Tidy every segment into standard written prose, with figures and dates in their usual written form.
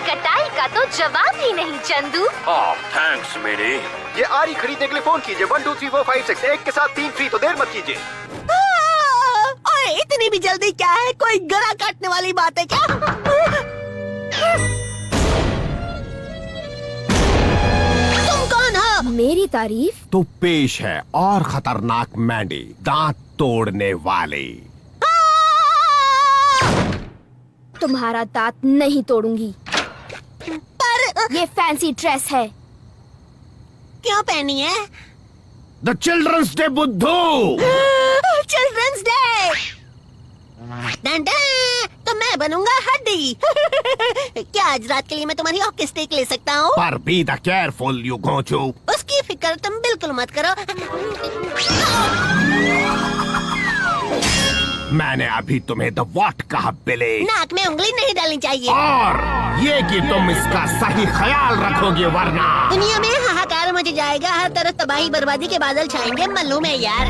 कटाई का तो जवाब ही नहीं चंदू। थैंक्स मेरी। ये आरी खरीदने के लिए फोन कीजिए 1 2 3 4 5 6 एक के साथ 3 फ्री, तो देर मत कीजिए। ओए इतनी भी जल्दी क्या है, कोई गला काटने वाली बात है क्या? तुम कौन हो? मेरी तारीफ? तो पेश है और खतरनाक मैंडी, दांत तोड़ने वाली। तुम्हारा दांत नहीं तोड़ूंगी। पर ये फैंसी ड्रेस है। क्यों पहनी है? द चिल्ड्रंस डे बुद्धू। Children's day. तो मैं बनूंगा हड्डी। क्या आज रात के लिए मैं तुम्हारी हॉकी स्टिक ले सकता हूँ? पर be the careful you Gochu. उसकी फिक्र तुम बिल्कुल मत करो। मैंने अभी तुम्हें द वॉट कहा बिली। नाक में उंगली नहीं डालनी चाहिए। और ये कि तुम इसका सही ख्याल रखोगे वरना दुनिया में हाहाकार मच जाएगा, हर तरफ तबाही बर्बादी के बादल छाएंगे। मालूम है यार।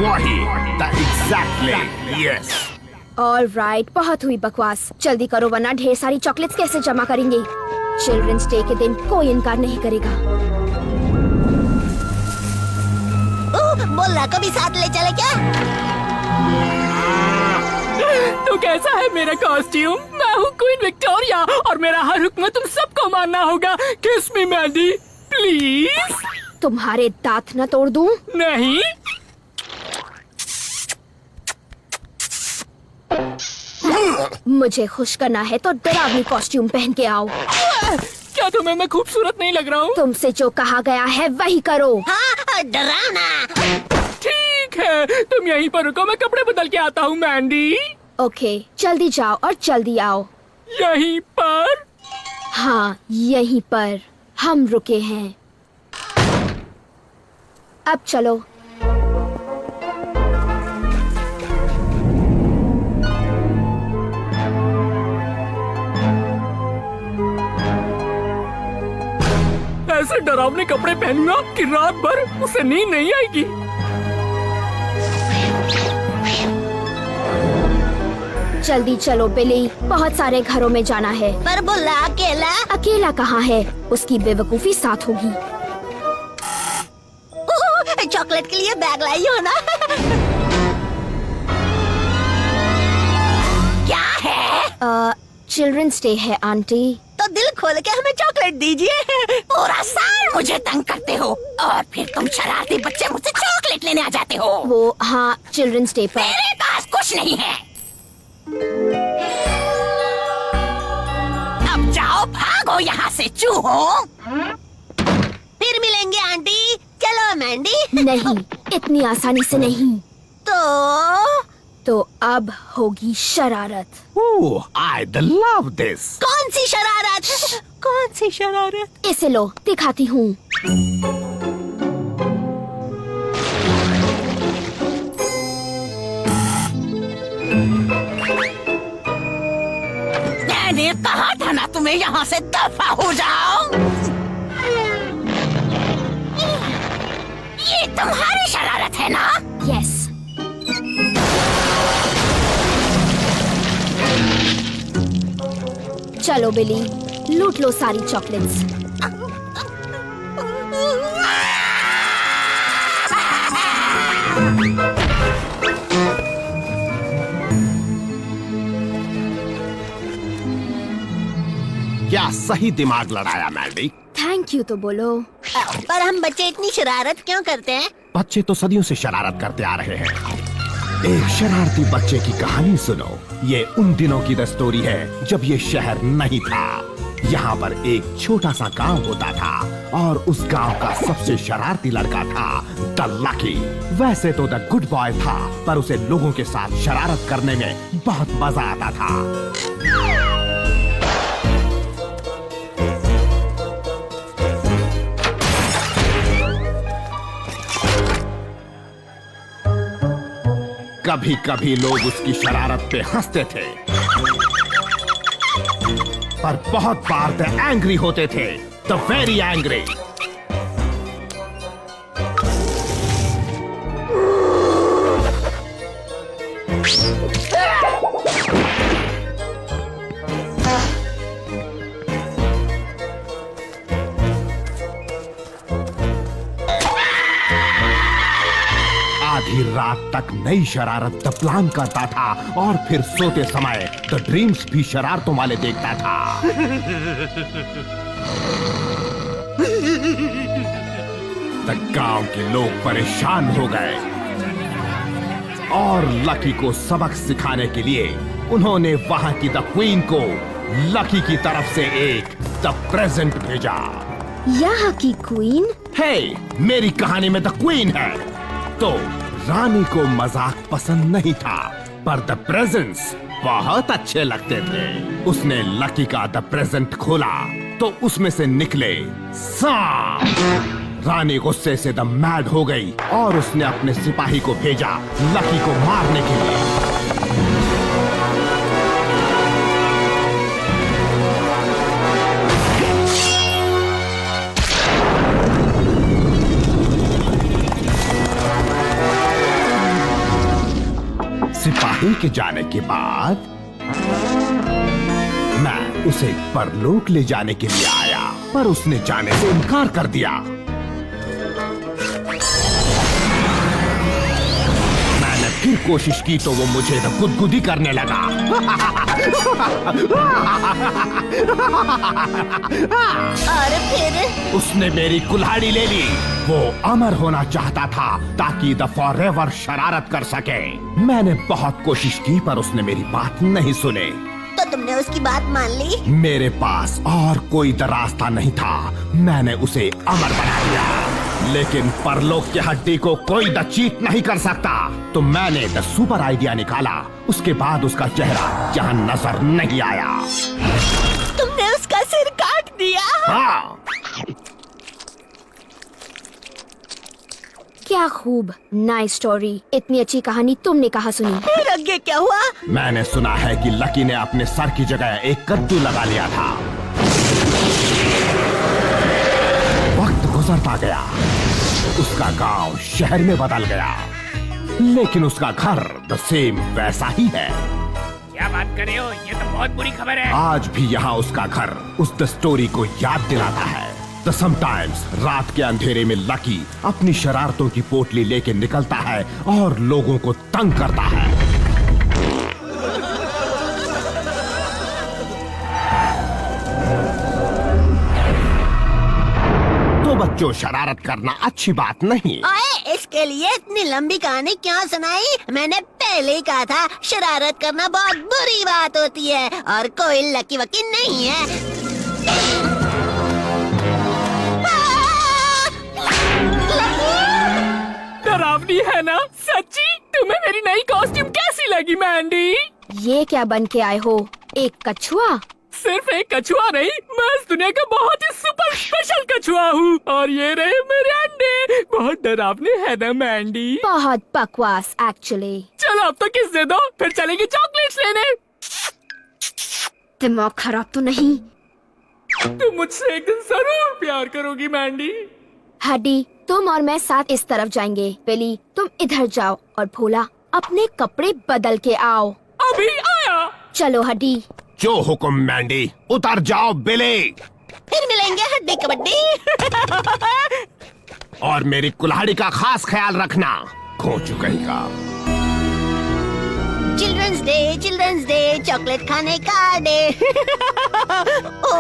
वही द एग्जैक्टली यस। ऑलराइट, बहुत हुई बकवास। जल्दी करो वरना ढेर सारी चॉकलेट्स कैसे जमा करेंगे। चिल्ड्रंस डे के दिन कोई इनकार नहीं करेगा। बोला को भी साथ ले चले क्या? तो कैसा है मेरा कॉस्ट्यूम? मैं हूँ क्वीन विक्टोरिया और मेरा हर हुक्म तुम सबको मानना होगा। किस मी मैंडी प्लीज। तुम्हारे दांत न तोड़ दूं? नहीं। मुझे खुश करना है तो डरावनी कॉस्ट्यूम पहन के आओ। क्या तुम्हें मैं खूबसूरत नहीं लग रहा हूँ? तुमसे जो कहा गया है वही करो। हाँ, डरावना। ठीक है, तुम यहीं पर रुको, मैं कपड़े बदल के आता हूँ मैंडी। ओके, जल्दी जाओ और जल्दी आओ। यहीं पर? हाँ, यहीं पर हम रुके हैं। अब चलो। ऐसे डरावने कपड़े पहनूंगा कि रात भर उसे नींद नहीं आएगी। जल्दी चलो बिली, बहुत सारे घरों में जाना है। पर बुल्ला अकेला? अकेला कहाँ है, उसकी बेवकूफी साथ होगी। चॉकलेट के लिए बैग लाई हो ना? क्या है? चिल्ड्रंस डे है आंटी। तो दिल खोल के हमें चॉकलेट दीजिए। पूरा साल मुझे तंग करते हो और फिर तुम शरारती बच्चे मुझसे चॉकलेट लेने आ जाते हो। वो हाँ, चिल्ड्रंस डे पर। मेरे पास कुछ नहीं है। अब जाओ, भागो यहाँ से चूहों। फिर मिलेंगे आंटी। चलो मैंडी। नहीं, इतनी आसानी से नहीं। तो अब होगी शरारत। ओह, I love this। कौन सी शरारत? कौन सी शरारत? इसे लो, दिखाती हूँ। मैंने कहा था ना तुम्हें यहाँ से दफा हो जाओ। ये तुम्हारी शरारत है ना? यस। चलो बिली, लूट लो सारी चॉकलेट्स। क्या सही दिमाग लड़ाया मैंडी। थैंक यू तो बोलो। पर हम बच्चे इतनी शरारत क्यों करते हैं? बच्चे तो सदियों से शरारत करते आ रहे हैं। एक शरारती बच्चे की कहानी सुनो। ये उन दिनों की द स्टोरी है जब ये शहर नहीं था। यहाँ पर एक छोटा सा गांव होता था और उस गांव का सबसे शरारती लड़का था द लकी। वैसे तो द गुड बॉय था, पर उसे लोगों के साथ शरारत करने में बहुत मजा आता था। कभी कभी लोग उसकी शरारत पे हंसते थे, पर बहुत बार द एंग्री होते थे, द वेरी एंग्री। आधी रात तक नई शरारत द प्लान करता था और फिर सोते समय द ड्रीम्स भी शरारतों वाले देखता था। द गांव के लोग परेशान हो गए और लकी को सबक सिखाने के लिए उन्होंने वहां की द क्वीन को लकी की तरफ से एक द प्रेजेंट भेजा। यहाँ की क्वीन? हे, मेरी कहानी में द क्वीन है। तो रानी को मजाक पसंद नहीं था, पर द प्रेजेंट्स बहुत अच्छे लगते थे। उसने लकी का द प्रेजेंट खोला तो उसमें से निकले सांप। रानी गुस्से से द मैड हो गई और उसने अपने सिपाही को भेजा लकी को मारने के लिए। सिपाही के जाने के बाद मैं उसे परलोक ले जाने के लिए आया, पर उसने जाने से इनकार कर दिया। मैंने फिर कोशिश की तो वो मुझे तो गुदगुदी करने लगा। और फिर उसने मेरी कुल्हाड़ी ले ली। वो अमर होना चाहता था ताकि द फॉरएवर शरारत कर सके। मैंने बहुत कोशिश की पर उसने मेरी बात नहीं सुने। तो तुमने उसकी बात मान ली? मेरे पास और कोई द रास्ता नहीं था। मैंने उसे अमर बना दिया, लेकिन परलोक की हड्डी को कोई द चीट नहीं कर सकता। तो मैंने द सुपर आइडिया निकाला। उसके बाद उसका चेहरा जहाँ नजर नहीं आया। तुमने उसका सिर काट दिया? हाँ। क्या खूब, नाइस स्टोरी। इतनी अच्छी कहानी तुमने कहाँ सुनी? फिर आगे क्या हुआ? मैंने सुना है कि लकी ने अपने सर की जगह एक कद्दू लगा लिया था। वक्त गुजरता गया, उसका गांव शहर में बदल गया, लेकिन उसका घर द सेम वैसा ही है। क्या बात कर रहे हो? ये तो बहुत बुरी खबर है। आज भी यहाँ उसका घर उस द स्टोरी को याद दिलाता है। द समटाइम्स रात के अंधेरे में लकी अपनी शरारतों की पोटली लेके निकलता है और लोगों को तंग करता है। तो बच्चों, शरारत करना अच्छी बात नहीं। ओए, इसके लिए इतनी लंबी कहानी क्यों सुनाई? मैंने पहले ही कहा था शरारत करना बहुत बुरी बात होती है और कोई लकी वकी नहीं है। डरावनी है ना? सच्ची? तुम्हें मेरी नई कॉस्ट्यूम कैसी लगी मैंडी? ये क्या बन के आए हो? एक कछुआ? सिर्फ एक कछुआ नहीं, मैं इस दुनिया का बहुत ही सुपर स्पेशल कछुआ हूँ। और ये रहे मेरे अंडे। बहुत डरावने है ना मैंडी? बहुत बकवास एक्चुअली। चलो अब तो किस दे दो, फिर चलेंगे चॉकलेट्स लेने। दिमाग खराब तो नहीं? तुम मुझसे एक दिन जरूर प्यार करोगी मैंडी। हड्डी, तुम और मैं साथ इस तरफ जाएंगे। बिली, तुम इधर जाओ और भोला अपने कपड़े बदल के आओ। अभी आया। चलो हड्डी। जो हुक्म मैंडी, उतर जाओ बिली। फिर मिलेंगे हड्डी कबड्डी। और मेरी कुल्हाड़ी का खास ख्याल रखना, खो चुकेगा। चिल्ड्रंस डे, चॉकलेट खाने का डे। ओ,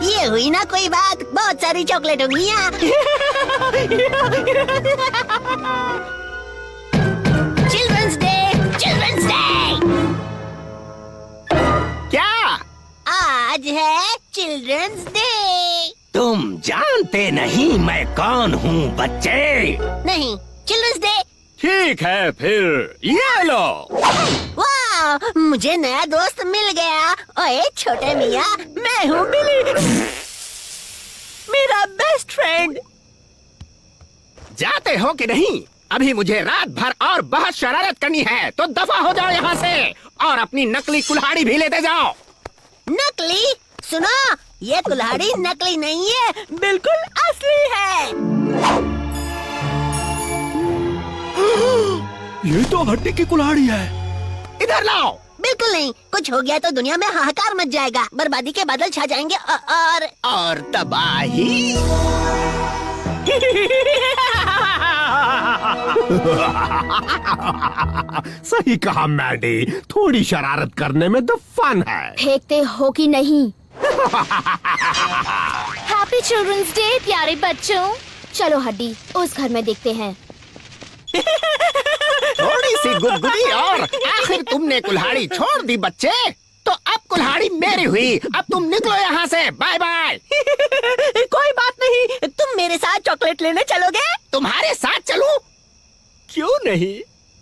ये हुई ना कोई बात, बहुत सारी चॉकलेट होंगी यहाँ। Children's day. क्या? आज है चिल्ड्रंस डे। तुम जानते नहीं मैं कौन हूँ बच्चे? नहीं, चिल्ड्रंस डे। ठीक है फिर, ये लो। वाह, मुझे नया दोस्त मिल गया। ओए छोटे मियाँ, मैं हूँ बिली, मेरा बेस्ट फ्रेंड। जाते हो कि नहीं? अभी मुझे रात भर और बहुत शरारत करनी है, तो दफा हो जाओ यहाँ से और अपनी नकली कुल्हाड़ी भी लेते जाओ। नकली? सुनो, ये कुल्हाड़ी नकली नहीं है, बिल्कुल असली है। ये तो हड्डी की कुल्हाड़ी है। इधर लाओ। बिल्कुल नहीं, कुछ हो गया तो दुनिया में हाहाकार मच जाएगा, बर्बादी के बादल छा जाएंगे और तबाही। सही कहा मैडी, थोड़ी शरारत करने में तो फन है। फेंकते हो कि नहीं? हैप्पी चिल्ड्रंस डे प्यारे बच्चों। चलो हड्डी, उस घर में देखते हैं। थोड़ी सी गुदगुदी और आखिर तुमने कुल्हाड़ी छोड़ दी बच्चे। तो अब कुल्हाड़ी मेरी हुई, अब तुम निकलो यहाँ से। Bye bye. कोई बात नहीं, तुम मेरे साथ चॉकलेट लेने चलोगे? तुम्हारे साथ चलूं? क्यों नहीं,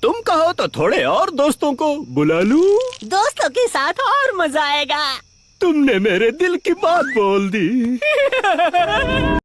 तुम कहो तो थोड़े और दोस्तों को बुला लूं। दोस्तों के साथ और मजा आएगा। तुमने मेरे दिल की बात बोल दी।